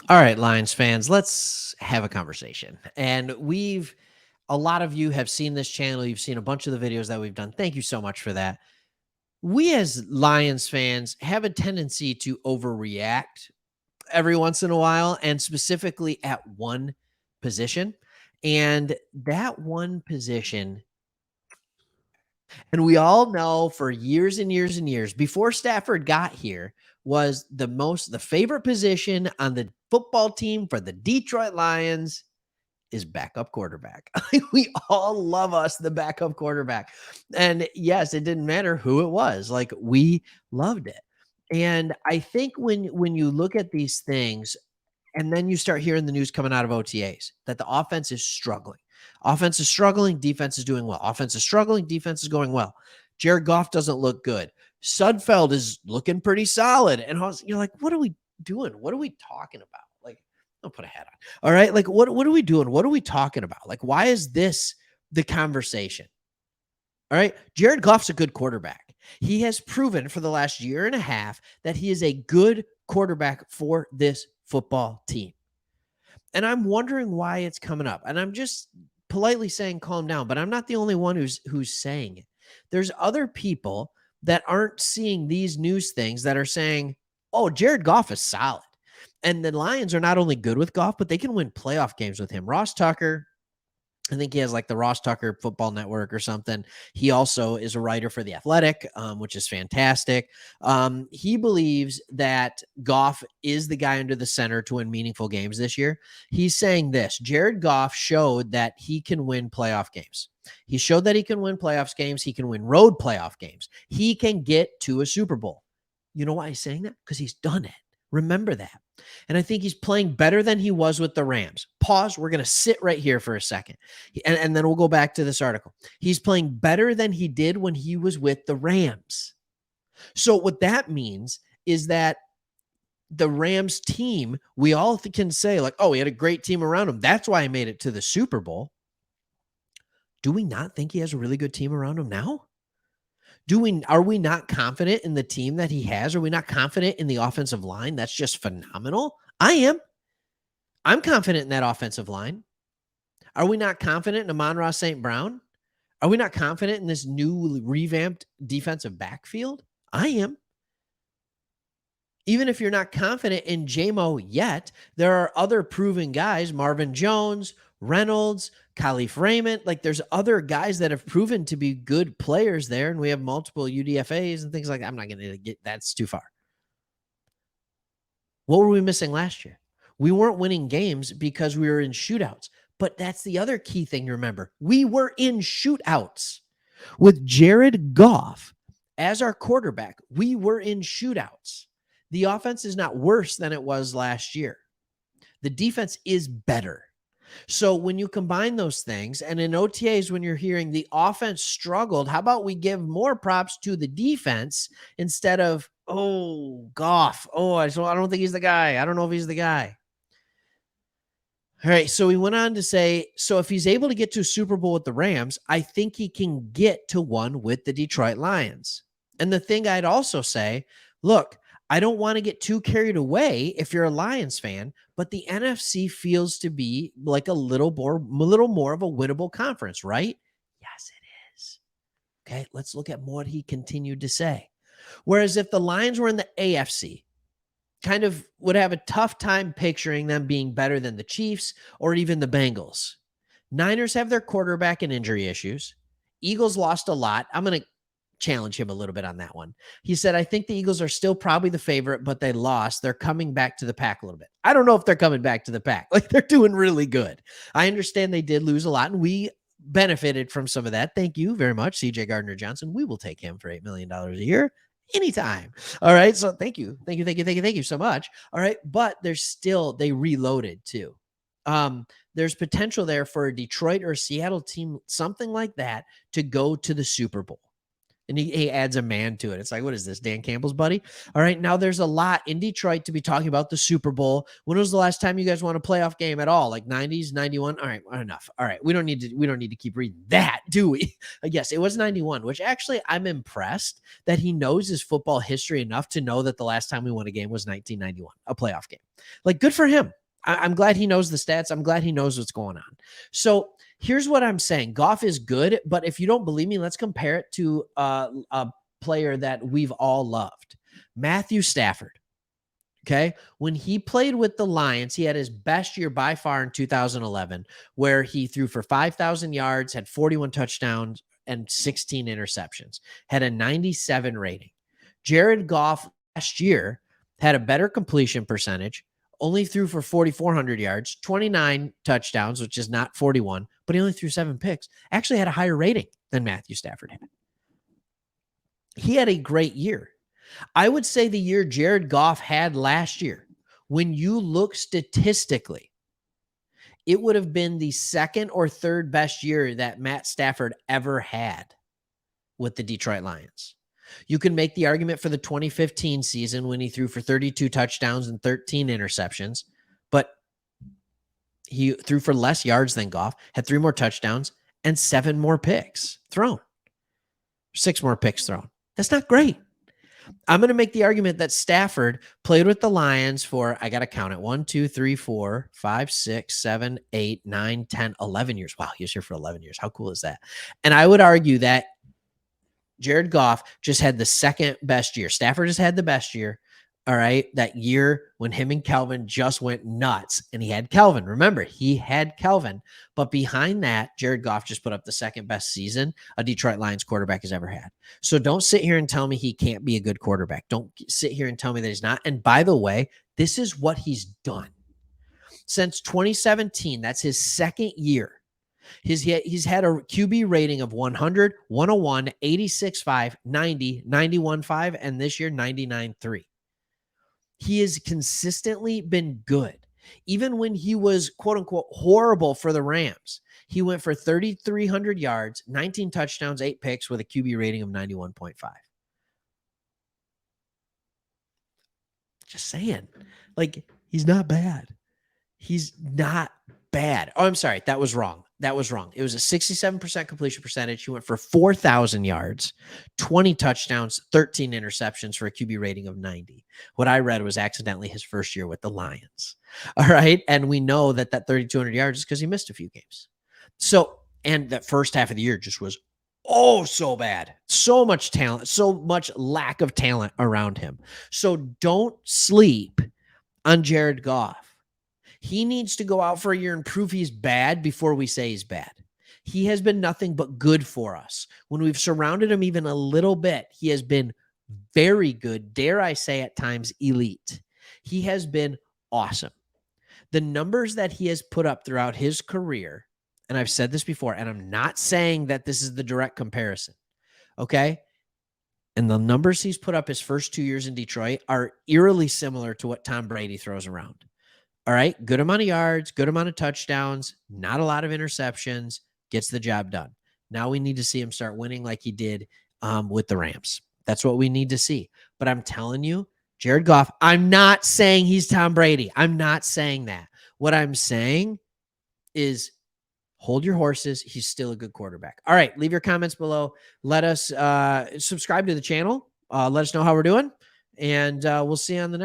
All right, Lions fans, let's have a conversation. And a lot of you have seen this channel. You've seen a bunch of the videos that we've done. Thank you so much for that. We as Lions fans have a tendency to overreact every once in a while, and specifically at one position. And that one position, and we all know for years and years and years before Stafford got here, was the favorite position on the football team for the Detroit Lions is backup quarterback. We all love us the backup quarterback. And yes, it didn't matter who it was. Like we loved it. And I think when you look at these things and then you start hearing the news coming out of OTAs that the offense is struggling. Offense is struggling, defense is doing well. Offense is struggling, defense is going well. Jared Goff doesn't look good. Sudfeld is looking pretty solid. And you're like, what are we doing? What are we talking about? Like, don't put a hat on. All right. Like, what are we doing? What are we talking about? Like, why is this the conversation? All right. Jared Goff's a good quarterback. He has proven for the last year and a half that he is a good quarterback for this football team. And I'm wondering why it's coming up. And I'm just politely saying calm down, but I'm not the only one who's saying it. There's other people that aren't seeing these news things that are saying, "Oh, Jared Goff is solid." And the Lions are not only good with Goff, but they can win playoff games with him. Ross Tucker, I think he has like the Ross Tucker Football Network or something. He also is a writer for The Athletic, which is fantastic. He believes that Goff is the guy under the center to win meaningful games this year. He's saying this: Jared Goff showed that he can win playoff games. He showed that he can win playoffs games. He can win road playoff games. He can get to a Super Bowl. You know why he's saying that? Because he's done it. Remember that. And I think he's playing better than he was with the Rams. Pause. We're going to sit right here for a second. And then we'll go back to this article. He's playing better than he did when he was with the Rams. So what that means is that the Rams team, we all can say like, oh, he had a great team around him. That's why he made it to the Super Bowl. Do we not think he has a really good team around him now? Are we not confident in the team that he has? Are we not confident in the offensive line? That's just phenomenal. I am. I'm confident in that offensive line. Are we not confident in Amon-Ra St. Brown? Are we not confident in this new revamped defensive backfield? I am. Even if you're not confident in JMO yet, there are other proven guys, Marvin Jones, Reynolds, Khalif Raymond. Like there's other guys that have proven to be good players there, and we have multiple UDFAs and things like that. I'm not going to get that's too far. What were we missing last year? We weren't winning games because we were in shootouts. But that's the other key thing to remember. We were in shootouts. With Jared Goff as our quarterback, we were in shootouts. The offense is not worse than it was last year. The defense is better. So when you combine those things, and in OTAs, when you're hearing the offense struggled, how about we give more props to the defense instead of, oh, Goff. Oh, I don't think he's the guy. I don't know if he's the guy. All right. So he went on to say, so if he's able to get to a Super Bowl with the Rams, I think he can get to one with the Detroit Lions. And the thing I'd also say, look, I don't want to get too carried away if you're a Lions fan, but the NFC feels to be like a little more of a winnable conference, right? Yes, it is. Okay, let's look at what he continued to say. Whereas if the Lions were in the AFC, kind of would have a tough time picturing them being better than the Chiefs or even the Bengals. Niners have their quarterback and injury issues. Eagles lost a lot. I'm going to challenge him a little bit on that one. He said, I think the Eagles are still probably the favorite, but they lost. They're coming back to the pack a little bit. I don't know if they're coming back to the pack. Like they're doing really good. I understand they did lose a lot, and we benefited from some of that. Thank you very much, CJ Gardner-Johnson. We will take him for $8 million a year anytime. All right. So thank you so much. All right. But they reloaded too. There's potential there for a Detroit or a Seattle team, something like that, to go to the Super Bowl. And he adds a man to it. It's like, what is this, Dan Campbell's buddy? All right, now there's a lot in Detroit to be talking about the Super Bowl. When was the last time you guys won a playoff game at all? Like 90s, 91? All right, enough. All right, we don't need to keep reading that, do we? Yes, it was 91, which actually I'm impressed that he knows his football history enough to know that the last time we won a game was 1991, a playoff game. Like, good for him. I'm glad he knows the stats. I'm glad he knows what's going on. So here's what I'm saying. Goff is good, but if you don't believe me, let's compare it to a player that we've all loved, Matthew Stafford. Okay. When he played with the Lions, he had his best year by far in 2011, where he threw for 5,000 yards, had 41 touchdowns, and 16 interceptions, had a 97 rating. Jared Goff last year had a better completion percentage, only threw for 4,400 yards, 29 touchdowns, which is not 41, but he only threw 7 picks. Actually had a higher rating than Matthew Stafford had. He had a great year. I would say the year Jared Goff had last year, when you look statistically, it would have been the second or third best year that Matt Stafford ever had with the Detroit Lions. You can make the argument for the 2015 season when he threw for 32 touchdowns and 13 interceptions, but he threw for less yards than Goff, had 3 more touchdowns and 7 more picks thrown, 6 more picks thrown. That's not great. I'm going to make the argument that Stafford played with the Lions for, I got to count it, 1, 2, 3, 4, 5, 6, 7, 8, 9, 10, 11 years. Wow, he was here for 11 years. How cool is that? And I would argue that Jared Goff just had the second best year. Stafford has had the best year. All right. That year when him and Kelvin just went nuts, and he had Kelvin. Remember, he had Kelvin. But behind that, Jared Goff just put up the second best season a Detroit Lions quarterback has ever had. So don't sit here and tell me he can't be a good quarterback. Don't sit here and tell me that he's not. And by the way, this is what he's done. Since 2017, that's his second year. He's had a QB rating of 100, 101, 86.5, 90, 91.5, and this year 99.3. He has consistently been good. Even when he was, quote unquote, horrible for the Rams, he went for 3,300 yards, 19 touchdowns, 8 picks with a QB rating of 91.5. Just saying. Like, he's not bad. He's not bad. Oh, I'm sorry. That was wrong. It was a 67% completion percentage. He went for 4,000 yards, 20 touchdowns, 13 interceptions for a QB rating of 90. What I read was accidentally his first year with the Lions. All right. And we know that 3,200 yards is because he missed a few games. So, and that first half of the year just was so bad. So much talent, so much lack of talent around him. So don't sleep on Jared Goff. He needs to go out for a year and prove he's bad before we say he's bad. He has been nothing but good for us. When we've surrounded him even a little bit, he has been very good, dare I say at times elite. He has been awesome. The numbers that he has put up throughout his career, and I've said this before, and I'm not saying that this is the direct comparison, okay? And the numbers he's put up his first 2 years in Detroit are eerily similar to what Tom Brady throws around. All right, good amount of yards, good amount of touchdowns, not a lot of interceptions, gets the job done. Now we need to see him start winning like he did with the Rams. That's what we need to see. But I'm telling you, Jared Goff, I'm not saying he's Tom Brady. I'm not saying that. What I'm saying is hold your horses. He's still a good quarterback. All right, leave your comments below. Let us subscribe to the channel. Let us know how we're doing. And we'll see you on the next